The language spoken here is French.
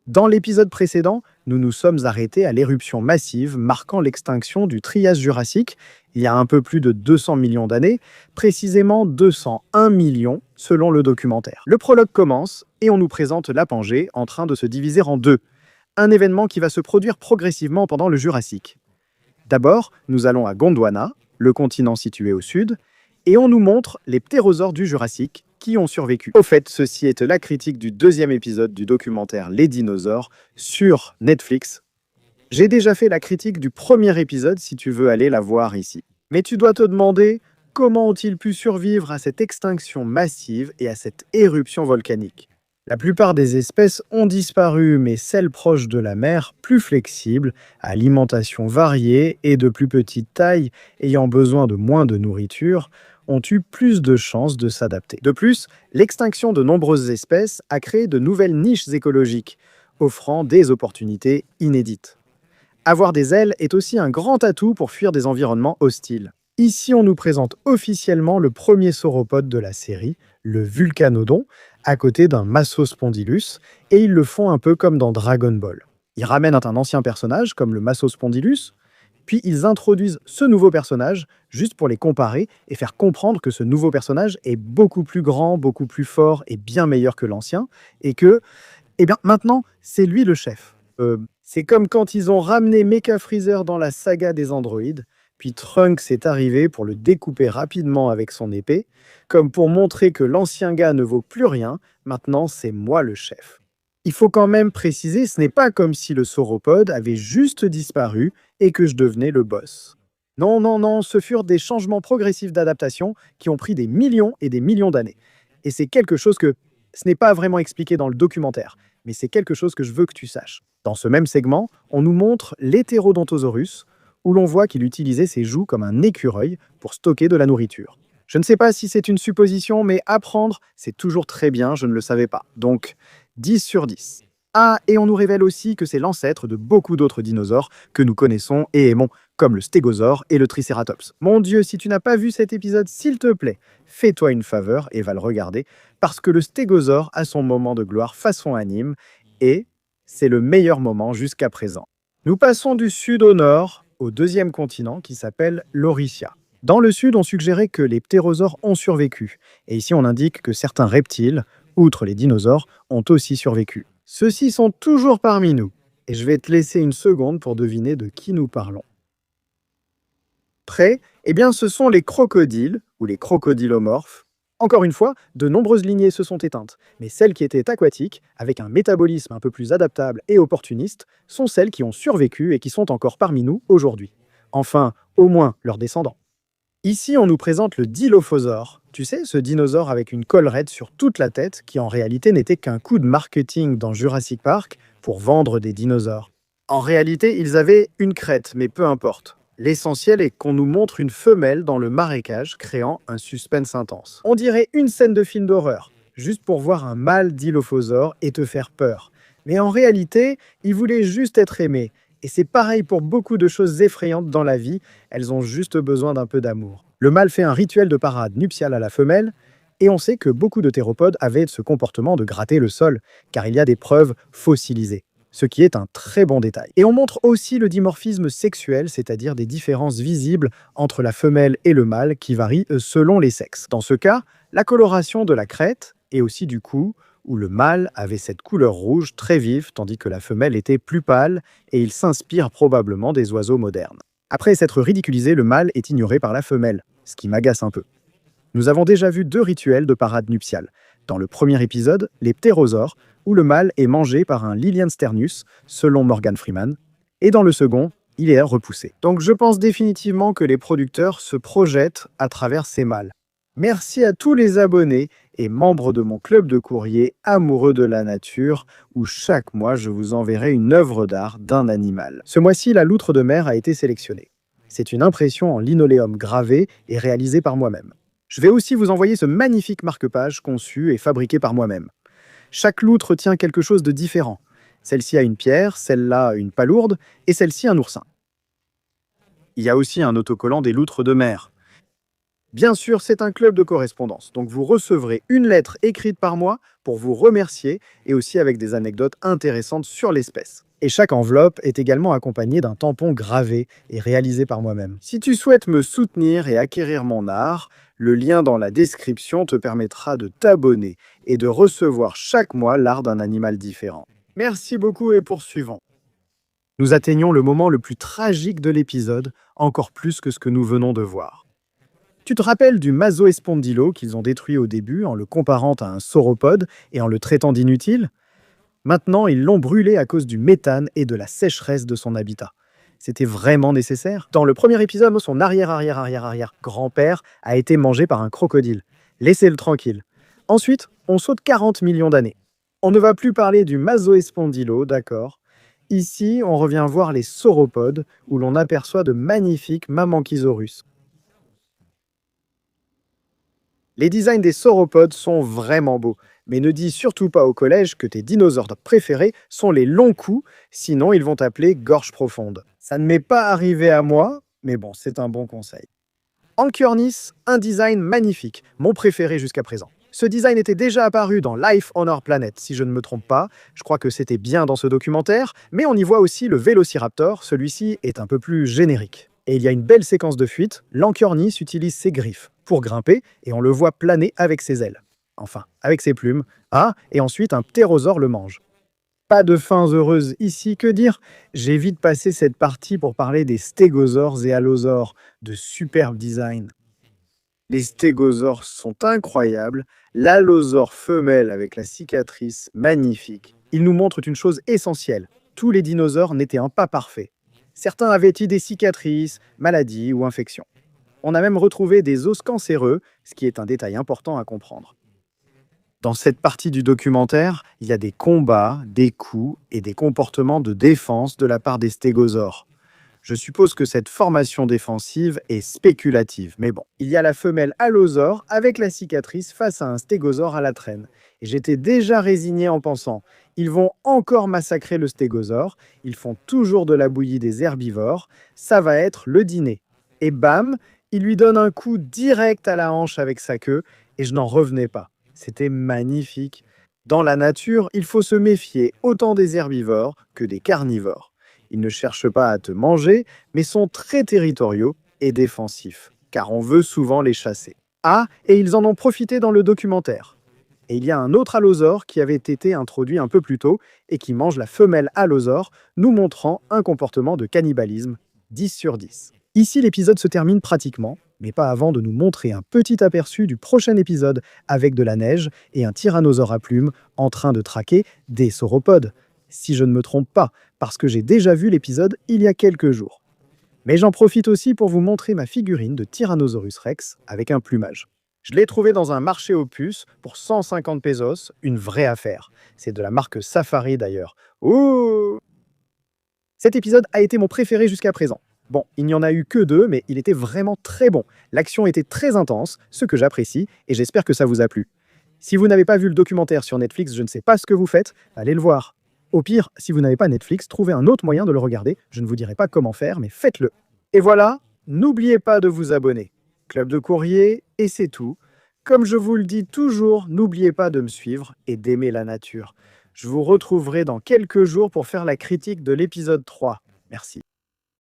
Dans l'épisode précédent, nous nous sommes arrêtés à l'éruption massive marquant l'extinction du Trias jurassique il y a un peu plus de 200 millions d'années, précisément 201 millions selon le documentaire. Le prologue commence et on nous présente la Pangée en train de se diviser en deux, un événement qui va se produire progressivement pendant le Jurassique. D'abord, nous allons à Gondwana, le continent situé au sud, et on nous montre les ptérosaures du Jurassique qui ont survécu. Au fait, ceci est la critique du deuxième épisode du documentaire Les dinosaures sur Netflix. J'ai déjà fait la critique du premier épisode si tu veux aller la voir ici. Mais tu dois te demander comment ont-ils pu survivre à cette extinction massive et à cette éruption volcanique. La plupart des espèces ont disparu, mais celles proches de la mer, plus flexibles, à alimentation variée et de plus petite taille, ayant besoin de moins de nourriture, ont eu plus de chances de s'adapter. De plus, l'extinction de nombreuses espèces a créé de nouvelles niches écologiques, offrant des opportunités inédites. Avoir des ailes est aussi un grand atout pour fuir des environnements hostiles. Ici, on nous présente officiellement le premier sauropode de la série, le Vulcanodon, à côté d'un Massospondylus, et ils le font un peu comme dans Dragon Ball. Ils ramènent un ancien personnage, comme le Massospondylus, puis ils introduisent ce nouveau personnage, juste pour les comparer et faire comprendre que ce nouveau personnage est beaucoup plus grand, beaucoup plus fort et bien meilleur que l'ancien, et que, maintenant, c'est lui le chef. C'est comme quand ils ont ramené Mecha Freezer dans la saga des androïdes, puis Trunks est arrivé pour le découper rapidement avec son épée, comme pour montrer que l'ancien gars ne vaut plus rien, maintenant c'est moi le chef. Il faut quand même préciser, ce n'est pas comme si le sauropode avait juste disparu et que je devenais le boss. Non, non, non, ce furent des changements progressifs d'adaptation qui ont pris des millions et des millions d'années. Et c'est quelque chose que, ce n'est pas vraiment expliqué dans le documentaire, mais c'est quelque chose que je veux que tu saches. Dans ce même segment, on nous montre l'Heterodontosaurus, où l'on voit qu'il utilisait ses joues comme un écureuil pour stocker de la nourriture. Je ne sais pas si c'est une supposition, mais apprendre, c'est toujours très bien, je ne le savais pas. Donc, 10 sur 10. Ah, et on nous révèle aussi que c'est l'ancêtre de beaucoup d'autres dinosaures que nous connaissons et aimons, comme le stégosaure et le tricératops. Mon Dieu, si tu n'as pas vu cet épisode, s'il te plaît, fais-toi une faveur et va le regarder, parce que le stégosaure a son moment de gloire façon anime, et c'est le meilleur moment jusqu'à présent. Nous passons du sud au nord, au deuxième continent qui s'appelle l'Auritia. Dans le sud, on suggérait que les ptérosaures ont survécu, et ici on indique que certains reptiles, outre les dinosaures, ont aussi survécu. Ceux-ci sont toujours parmi nous, et je vais te laisser une seconde pour deviner de qui nous parlons. Prêt? Eh bien, ce sont les crocodiles, ou les crocodilomorphes. Encore une fois, de nombreuses lignées se sont éteintes, mais celles qui étaient aquatiques, avec un métabolisme un peu plus adaptable et opportuniste, sont celles qui ont survécu et qui sont encore parmi nous aujourd'hui. Enfin, au moins leurs descendants. Ici, on nous présente le Dilophosaure. Tu sais, ce dinosaure avec une collerette sur toute la tête qui en réalité n'était qu'un coup de marketing dans Jurassic Park pour vendre des dinosaures. En réalité, ils avaient une crête, mais peu importe. L'essentiel est qu'on nous montre une femelle dans le marécage, créant un suspense intense. On dirait une scène de film d'horreur, juste pour voir un mâle Dilophosaure et te faire peur. Mais en réalité, il voulait juste être aimé. Et c'est pareil pour beaucoup de choses effrayantes dans la vie, elles ont juste besoin d'un peu d'amour. Le mâle fait un rituel de parade nuptiale à la femelle, et on sait que beaucoup de théropodes avaient ce comportement de gratter le sol, car il y a des preuves fossilisées. Ce qui est un très bon détail. Et on montre aussi le dimorphisme sexuel, c'est-à-dire des différences visibles entre la femelle et le mâle qui varient selon les sexes. Dans ce cas, la coloration de la crête et aussi du cou, où le mâle avait cette couleur rouge très vive, tandis que la femelle était plus pâle, et il s'inspire probablement des oiseaux modernes. Après s'être ridiculisé, le mâle est ignoré par la femelle, ce qui m'agace un peu. Nous avons déjà vu 2 rituels de parade nuptiale. Dans le premier épisode, les ptérosaures, où le mâle est mangé par un Liliensternus, selon Morgan Freeman, et dans le second, il est repoussé. Donc je pense définitivement que les producteurs se projettent à travers ces mâles. Merci à tous les abonnés et membres de mon club de courrier amoureux de la nature, où chaque mois je vous enverrai une œuvre d'art d'un animal. Ce mois-ci, la loutre de mer a été sélectionnée. C'est une impression en linoléum gravé et réalisée par moi-même. Je vais aussi vous envoyer ce magnifique marque-page conçu et fabriqué par moi-même. Chaque loutre tient quelque chose de différent. Celle-ci a une pierre, celle-là une palourde, et celle-ci un oursin. Il y a aussi un autocollant des loutres de mer. Bien sûr, c'est un club de correspondance, donc vous recevrez une lettre écrite par moi pour vous remercier et aussi avec des anecdotes intéressantes sur l'espèce. Et chaque enveloppe est également accompagnée d'un tampon gravé et réalisé par moi-même. Si tu souhaites me soutenir et acquérir mon art, le lien dans la description te permettra de t'abonner et de recevoir chaque mois l'art d'un animal différent. Merci beaucoup et poursuivons. Nous atteignons le moment le plus tragique de l'épisode, encore plus que ce que nous venons de voir. Tu te rappelles du Masoespondilo qu'ils ont détruit au début en le comparant à un sauropode et en le traitant d'inutile? Maintenant, ils l'ont brûlé à cause du méthane et de la sécheresse de son habitat. C'était vraiment nécessaire? Dans le premier épisode, son arrière-arrière-arrière-arrière-grand-père a été mangé par un crocodile. Laissez-le tranquille. Ensuite, on saute 40 millions d'années. On ne va plus parler du Masoespondilo, d'accord? Ici, on revient voir les sauropodes, où l'on aperçoit de magnifiques Mamanchisaurus. Les designs des sauropodes sont vraiment beaux, mais ne dis surtout pas au collège que tes dinosaures préférés sont les longs coups, sinon ils vont t'appeler gorge profonde. Ça ne m'est pas arrivé à moi, mais bon, c'est un bon conseil. Anchiornis, un design magnifique, mon préféré jusqu'à présent. Ce design était déjà apparu dans Life on Our Planet, si je ne me trompe pas. Je crois que c'était bien dans ce documentaire, mais on y voit aussi le Vélociraptor, celui-ci est un peu plus générique. Et il y a une belle séquence de fuite, l'Anchiornis utilise ses griffes pour grimper et on le voit planer avec ses ailes. Enfin, avec ses plumes. Ah, et ensuite un ptérosaure le mange. Pas de fins heureuses ici, que dire? J'ai vite passé cette partie pour parler des stégosaures et allosaures, de superbes designs. Les stégosaures sont incroyables, l'allosaure femelle avec la cicatrice, magnifique. Ils nous montrent une chose essentielle, tous les dinosaures n'étaient pas parfaits. Certains avaient eu des cicatrices, maladies ou infections. On a même retrouvé des os cancéreux, ce qui est un détail important à comprendre. Dans cette partie du documentaire, il y a des combats, des coups et des comportements de défense de la part des stégosaures. Je suppose que cette formation défensive est spéculative, mais bon. Il y a la femelle allosaure avec la cicatrice face à un stégosaure à la traîne. Et j'étais déjà résigné en pensant, ils vont encore massacrer le stégosaure, ils font toujours de la bouillie des herbivores, ça va être le dîner. Et bam, il lui donne un coup direct à la hanche avec sa queue, et je n'en revenais pas. C'était magnifique. Dans la nature, il faut se méfier autant des herbivores que des carnivores. Ils ne cherchent pas à te manger, mais sont très territoriaux et défensifs, car on veut souvent les chasser. Ah, et ils en ont profité dans le documentaire. Et il y a un autre allosaure qui avait été introduit un peu plus tôt et qui mange la femelle allosaure, nous montrant un comportement de cannibalisme 10 sur 10. Ici, l'épisode se termine pratiquement, mais pas avant de nous montrer un petit aperçu du prochain épisode avec de la neige et un tyrannosaure à plumes en train de traquer des sauropodes. Si je ne me trompe pas, parce que j'ai déjà vu l'épisode il y a quelques jours. Mais j'en profite aussi pour vous montrer ma figurine de Tyrannosaurus Rex avec un plumage. Je l'ai trouvé dans un marché aux puces pour 150 pesos, une vraie affaire. C'est de la marque Safari d'ailleurs. Ouh! Cet épisode a été mon préféré jusqu'à présent. Bon, il n'y en a eu que 2, mais il était vraiment très bon. L'action était très intense, ce que j'apprécie, et j'espère que ça vous a plu. Si vous n'avez pas vu le documentaire sur Netflix, je ne sais pas ce que vous faites, allez le voir. Au pire, si vous n'avez pas Netflix, trouvez un autre moyen de le regarder. Je ne vous dirai pas comment faire, mais faites-le. Et voilà, n'oubliez pas de vous abonner. Club de courrier, et c'est tout. Comme je vous le dis toujours, n'oubliez pas de me suivre et d'aimer la nature. Je vous retrouverai dans quelques jours pour faire la critique de l'épisode 3. Merci.